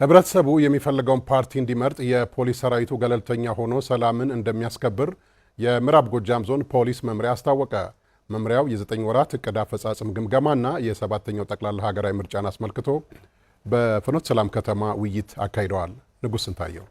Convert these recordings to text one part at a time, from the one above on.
ህብረተሰቡ የሚፈልገውን ፓርቲ እንዲመርጥ የፖሊስ ሰራዊቱ ገለልተኛ ሆኖ ሰላምን እንደሚያስከብር የምዕራብ ጎጃም ዞን ፖሊስ መምሪያ አስታወቀ። መምሪያው የ9 ወራት እቅድ አፈጻጸም ግምገማና የ7ኛው ጠቅላላ ሀገራዊ ምርጫን አስመልክቶ በፍኖተ ሰላም ከተማ ውይይት አካሂደዋል። ንጉስ እንታየው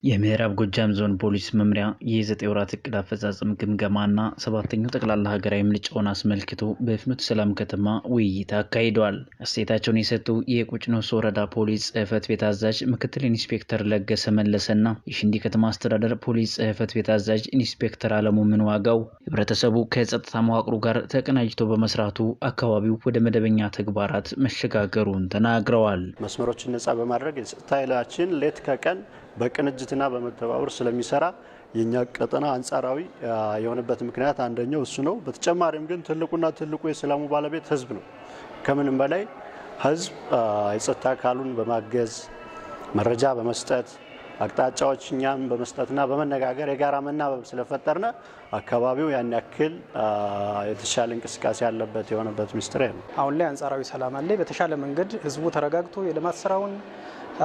የምዕራብ ጎጃም ዞን ፖሊስ መምሪያ የ9 ወራት እቅድ አፈጻጸም ግምገማና 7ኛው ጠቅላላ ሀገራዊ ምርጫውን አስመልክቶ በፍኖተ ሰላም ከተማ ውይይት አካሂደዋል። አስተያየታቸውን የሰጡ የቁጭኖስ ወረዳ ፖሊስ ጽሕፈት ቤት አዛዥ ምክትል ኢንስፔክተር ለገሰ መለሰና የሽንዲ ከተማ አስተዳደር ፖሊስ ጽሕፈት ቤት አዛዥ ኢንስፔክተር አለሙ ምንዋጋው ህብረተሰቡ ከጸጥታ መዋቅሩ ጋር ተቀናጅቶ በመስራቱ አካባቢው ወደ መደበኛ ተግባራት መሸጋገሩን ተናግረዋል። መስመሮችን ነጻ በማድረግ የጸጥታ ኃይላችን ሌት ከቀን በቅንጅትና በመተባበር ስለሚሰራ የኛ ቀጠና አንጻራዊ የሆነበት ምክንያት አንደኛው እሱ ነው። በተጨማሪም ግን ትልቁ የሰላሙ ባለቤት ህዝብ ነው። ከምንም በላይ ህዝብ የጸጥታ አካሉን በማገዝ መረጃ በመስጠት አቅጣጫዎችኛም በመስጠትና በመነጋገር የጋራ መናበብ ስለፈጠርነ አካባቢው ያን ያክል የተሻለ እንቅስቃሴ ያለበት የሆነበት ሚስጥር ነው። አሁን ላይ አንጻራዊ ሰላም አለ። በተሻለ መንገድ ህዝቡ ተረጋግቶ የልማት ስራውን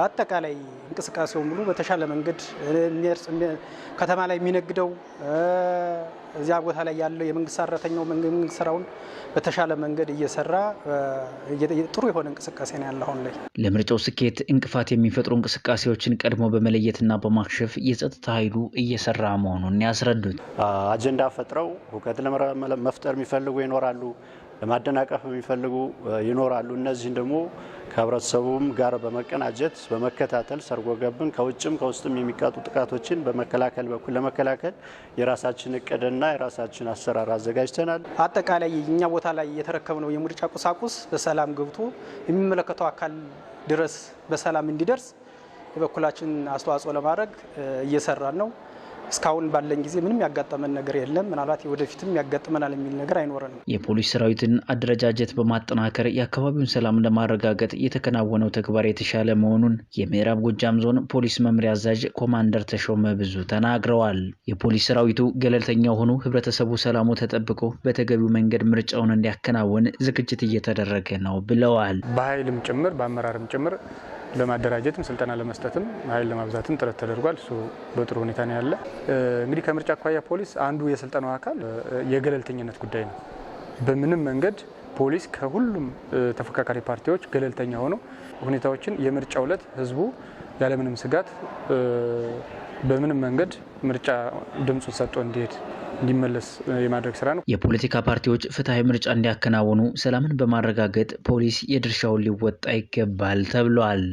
አጠቃላይ እንቅስቃሴው ሙሉ በተሻለ መንገድ ከተማ ላይ የሚነግደው እዚያ ቦታ ላይ ያለው የመንግስት ሰራተኛው መንግስት ስራውን በተሻለ መንገድ እየሰራ ጥሩ የሆነ እንቅስቃሴ ነው ያለው። አሁን ላይ ለምርጫው ስኬት እንቅፋት የሚፈጥሩ እንቅስቃሴዎችን ቀድሞ በመለየትና በማክሸፍ የጸጥታ ኃይሉ እየሰራ መሆኑን ያስረዱት አጀንዳ ፈጥረው ሁከት ለመፍጠር የሚፈልጉ ይኖራሉ፣ ለማደናቀፍ የሚፈልጉ ይኖራሉ። እነዚህን ደግሞ ከህብረተሰቡም ጋር በመቀናጀት በመከታተል ሰርጎ ገብን ከውጭም ከውስጥም የሚቃጡ ጥቃቶችን በመከላከል በኩል ለመከላከል የራሳችን እቅድና የራሳችን አሰራር አዘጋጅተናል። አጠቃላይ እኛ ቦታ ላይ የተረከብነው የምርጫ ቁሳቁስ በሰላም ገብቶ የሚመለከተው አካል ድረስ በሰላም እንዲደርስ የበኩላችን አስተዋጽኦ ለማድረግ እየሰራን ነው። እስካሁን ባለን ጊዜ ምንም ያጋጠመን ነገር የለም። ምናልባት ወደፊትም ያጋጥመናል የሚል ነገር አይኖርም። የፖሊስ ሰራዊትን አደረጃጀት በማጠናከር የአካባቢውን ሰላም ለማረጋገጥ የተከናወነው ተግባር የተሻለ መሆኑን የምዕራብ ጎጃም ዞን ፖሊስ መምሪያ አዛዥ ኮማንደር ተሾመ ብዙ ተናግረዋል። የፖሊስ ሰራዊቱ ገለልተኛ ሆኖ ህብረተሰቡ ሰላሙ ተጠብቆ በተገቢው መንገድ ምርጫውን እንዲያከናውን ዝግጅት እየተደረገ ነው ብለዋል። በኃይልም ጭምር በአመራርም ጭምር ለማደራጀትም ስልጠና ለመስጠትም ኃይል ለማብዛትም ጥረት ተደርጓል። እሱ በጥሩ ሁኔታ ነው ያለ። እንግዲህ ከምርጫ አኳያ ፖሊስ አንዱ የስልጠናው አካል የገለልተኝነት ጉዳይ ነው። በምንም መንገድ ፖሊስ ከሁሉም ተፎካካሪ ፓርቲዎች ገለልተኛ ሆኖ ሁኔታዎችን የምርጫው ዕለት ህዝቡ ያለምንም ስጋት በምንም መንገድ ምርጫ ድምጹን ሰጥቶ እንዲመለስ የማድረግ ስራ ነው። የፖለቲካ ፓርቲዎች ፍትሃዊ ምርጫ እንዲያከናውኑ ሰላምን በማረጋገጥ ፖሊስ የድርሻውን ሊወጣ ይገባል ተብሏል።